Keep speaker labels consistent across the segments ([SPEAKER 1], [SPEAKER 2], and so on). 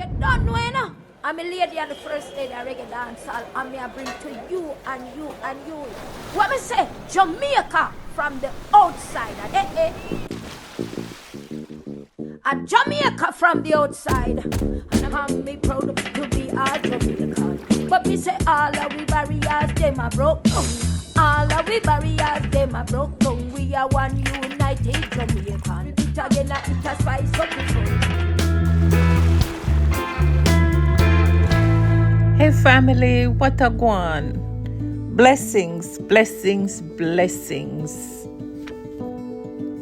[SPEAKER 1] You don't know, you know. I'm a lady on the first day of reggae dancehall, and me I bring to you and you and you. What me say? Jamaica from the outside. A Jamaica from the outside. And I'm me proud to be a Jamaican. But me say all of we barriers, them are broke down. All of we barriers, them are broke down. We are one united Jamaican. It again, it a spice up the soul.
[SPEAKER 2] Hey family, what a guan. Blessings, blessings, blessings.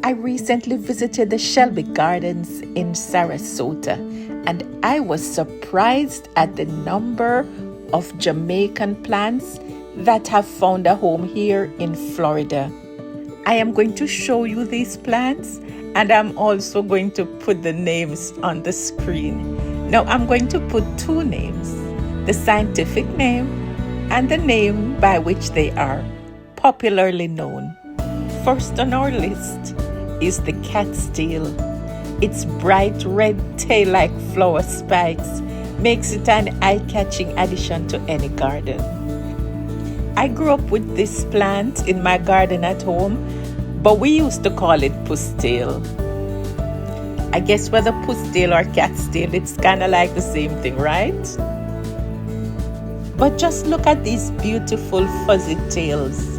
[SPEAKER 2] I recently visited the Shelby Gardens in Sarasota, and I was surprised at the number of Jamaican plants that have found a home here in Florida. I am going to show you these plants, and I'm also going to put the names on the screen. Now I'm going to put two names, the scientific name and the name by which they are popularly known. First on our list is the catstail. Its bright red tail-like flower spikes makes it an eye-catching addition to any garden. I grew up with this plant in my garden at home, but we used to call it pustail. I guess whether pustail or catstail, it's kind of like the same thing, right? But just look at these beautiful fuzzy tails.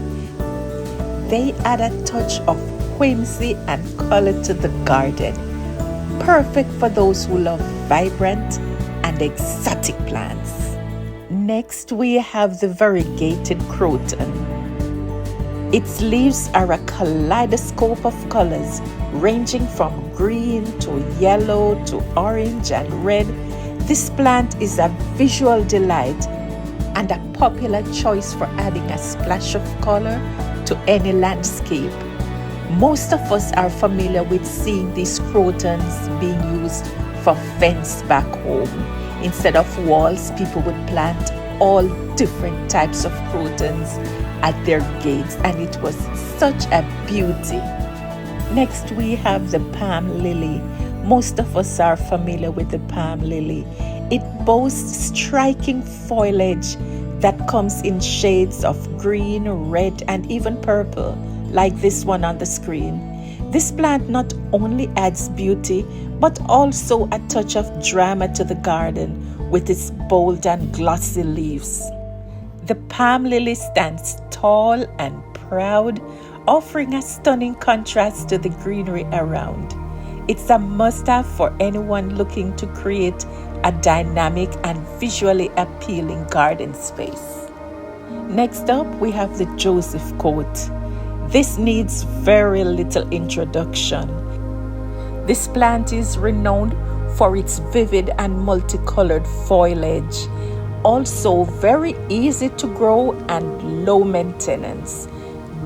[SPEAKER 2] They add a touch of whimsy and color to the garden. Perfect for those who love vibrant and exotic plants. Next, we have the variegated croton. Its leaves are a kaleidoscope of colors, ranging from green to yellow to orange and red. This plant is a visual delight and a popular choice for adding a splash of color to any landscape. Most of us are familiar with seeing these crotons being used for fence back home. Instead of walls, people would plant all different types of crotons at their gates, and it was such a beauty. Next, we have the palm lily. Most of us are familiar with the palm lily. It boasts striking foliage that comes in shades of green, red, and even purple, like this one on the screen. This plant not only adds beauty, but also a touch of drama to the garden with its bold and glossy leaves. The palm lily stands tall and proud, offering a stunning contrast to the greenery around. It's a must-have for anyone looking to create a dynamic and visually appealing garden space. Next up, we have the Joseph coat. This needs very little introduction. This plant is renowned for its vivid and multicolored foliage. Also very easy to grow and low maintenance.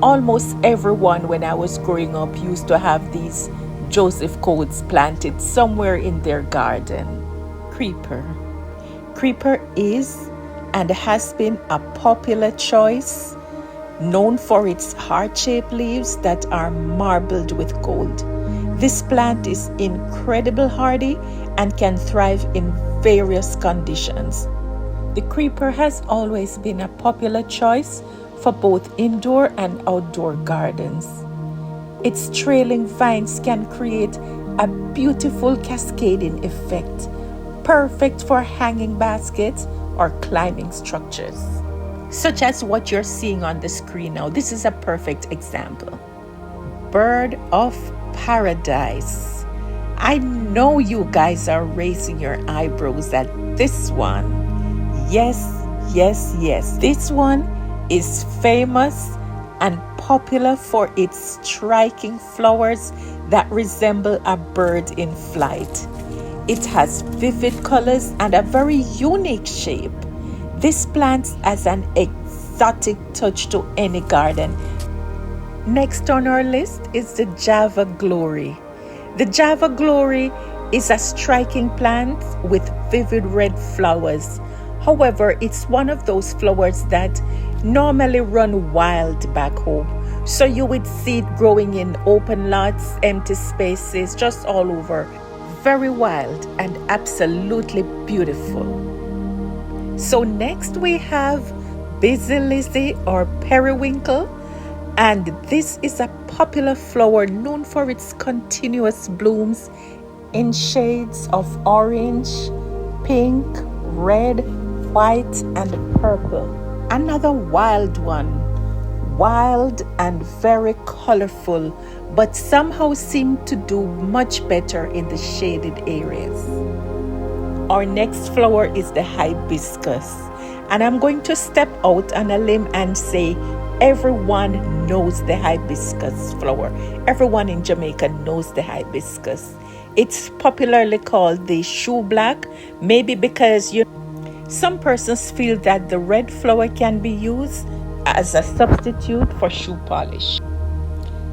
[SPEAKER 2] Almost everyone when I was growing up used to have these Joseph coats planted somewhere in their garden. Creeper. Creeper is and has been a popular choice, known for its heart-shaped leaves that are marbled with gold. This plant is incredibly hardy and can thrive in various conditions. The creeper has always been a popular choice for both indoor and outdoor gardens. Its trailing vines can create a beautiful cascading effect, perfect for hanging baskets or climbing structures, such as what you're seeing on the screen now. This is a perfect example. Bird of paradise. I know you guys are raising your eyebrows at this one. Yes, yes, yes. This one is famous and popular for its striking flowers that resemble a bird in flight. It has vivid colors and a very unique shape. This plant has an exotic touch to any garden. Next on our list is the Java Glory. The Java Glory is a striking plant with vivid red flowers. However, it's one of those flowers that normally run wild back home. So you would see it growing in open lots, empty spaces, just all over. very wild and absolutely beautiful. So next we have busy lizzie or periwinkle, and this is a popular flower known for its continuous blooms in shades of orange, pink, red, white, and purple. Another wild one, wild and very colorful, but somehow seem to do much better in the shaded areas. Our next flower is the hibiscus, and I'm going to step out on a limb and say everyone knows the hibiscus flower. Everyone in Jamaica knows the hibiscus. It's popularly called the shoe black, maybe because some persons feel that the red flower can be used as a substitute for shoe polish.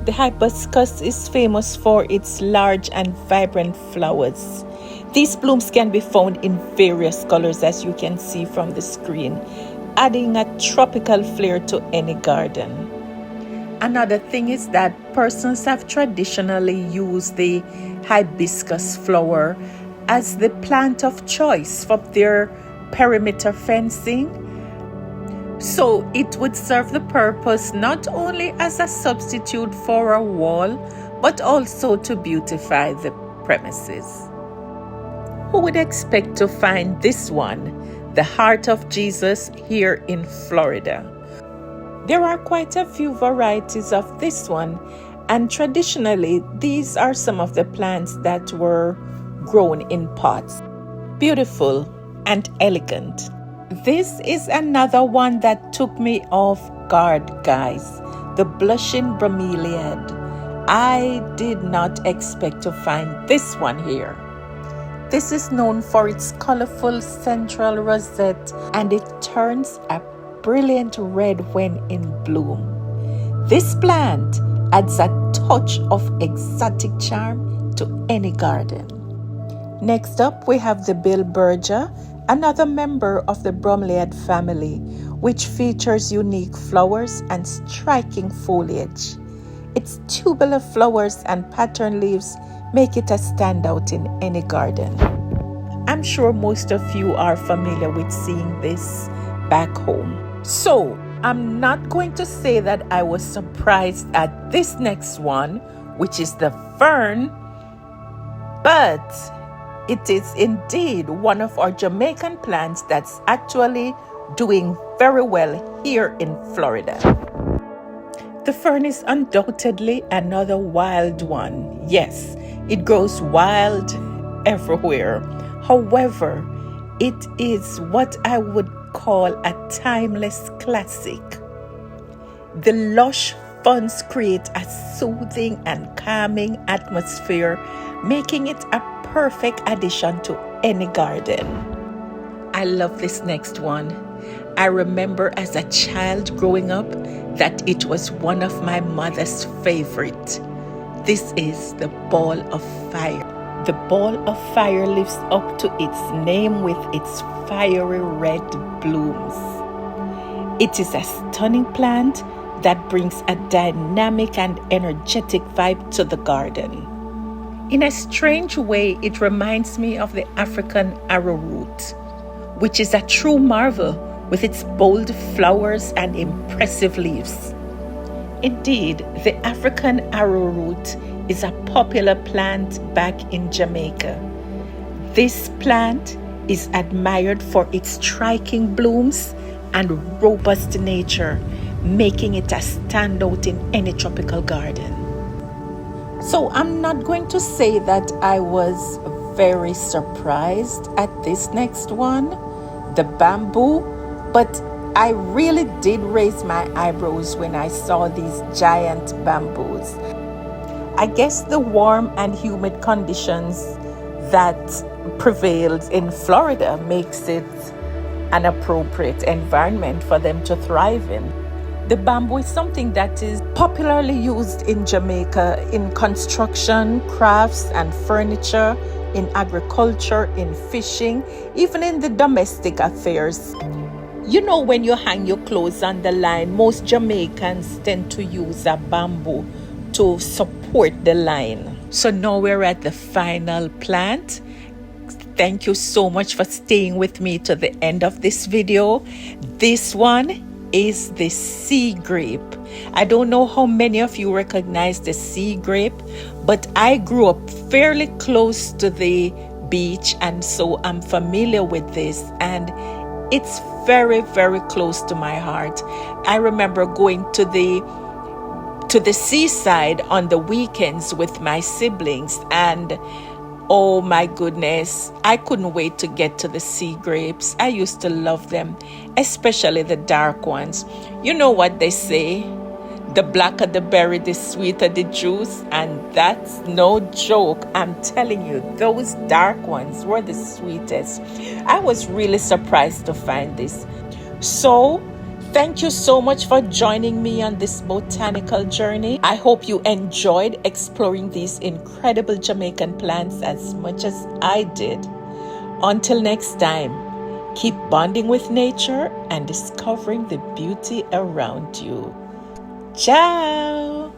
[SPEAKER 2] The hibiscus is famous for its large and vibrant flowers. These blooms can be found in various colors, as you can see from the screen, adding a tropical flair to any garden. Another thing is that persons have traditionally used the hibiscus flower as the plant of choice for their perimeter fencing. So it would serve the purpose not only as a substitute for a wall, but also to beautify the premises. Who would expect to find this one, the Heart of Jesus, here in Florida? There are quite a few varieties of this one, and traditionally these are some of the plants that were grown in pots. Beautiful and elegant. This is another one that took me off guard, guys. The blushing bromeliad. I did not expect to find this one here. This is known for its colorful central rosette, and it turns a brilliant red when in bloom. This plant adds a touch of exotic charm to any garden. Next up, we have the bilbergia, another member of the bromeliad family, which features unique flowers and striking foliage. Its tubular flowers and patterned leaves make it a standout in any garden. I'm sure most of you are familiar with seeing this back home. So I'm not going to say that I was surprised at this next one, which is the fern, but it is indeed one of our Jamaican plants that's actually doing very well here in Florida. The fern is undoubtedly another wild one. Yes, it grows wild everywhere. However, it is what I would call a timeless classic. The lush ferns create a soothing and calming atmosphere, making it a perfect addition to any garden. I love this next one. I remember as a child growing up that it was one of my mother's favorite. This is the ball of fire. The ball of fire lives up to its name with its fiery red blooms. It is a stunning plant that brings a dynamic and energetic vibe to the garden. In a strange way, it reminds me of the African arrowroot, which is a true marvel with its bold flowers and impressive leaves. Indeed, the African arrowroot is a popular plant back in Jamaica. This plant is admired for its striking blooms and robust nature, making it a standout in any tropical garden. So I'm not going to say that I was very surprised at this next one, the bamboo, but I really did raise my eyebrows when I saw these giant bamboos. I guess the warm and humid conditions that prevails in Florida makes it an appropriate environment for them to thrive in. The bamboo is something that is popularly used in Jamaica in construction, crafts and furniture, in agriculture, in fishing, even in the domestic affairs. You know, when you hang your clothes on the line, most Jamaicans tend to use a bamboo to support the line. So now we're at the final plant. Thank you so much for staying with me to the end of this video. This one is the sea grape. I don't know how many of you recognize the sea grape, but I grew up fairly close to the beach, and so I'm familiar with this, and it's very, very close to my heart. I remember going to the seaside on the weekends with my siblings, and oh my goodness, I couldn't wait to get to the sea grapes. I used to love them, especially the dark ones. You know what they say? The blacker the berry, the sweeter the juice. And that's no joke. I'm telling you, those dark ones were the sweetest. I was really surprised to find this. So, thank you so much for joining me on this botanical journey. I hope you enjoyed exploring these incredible Jamaican plants as much as I did. Until next time, keep bonding with nature and discovering the beauty around you. Ciao!